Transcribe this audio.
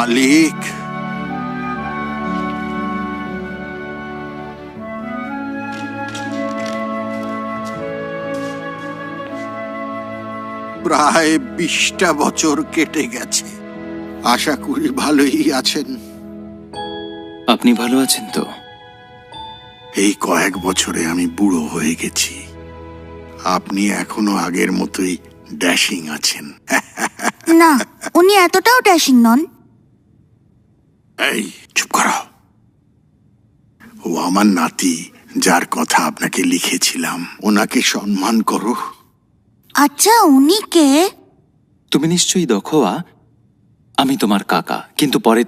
মালিক, প্রায় 20টা বছর কেটে গেছে। আশা করি ভালোই আছেন। আপনি ভালো আছেন তো? এই কয়েক বছরে আমি বুড়ো হয়ে গেছি। আপনি এখনো আগের মতোই ড্যাশিং আছেন। না, উনি এতটাও ড্যাশিং নন। এই চুপ করো। ও আমার নাতি, যার কথা আপনাকে লিখেছিলাম। ওনাকে সম্মান করো। আচ্ছা, উনি কে? তুমি নিশ্চয়ই দখোয়া। আমি তোমার কাকা, কিন্তু পরে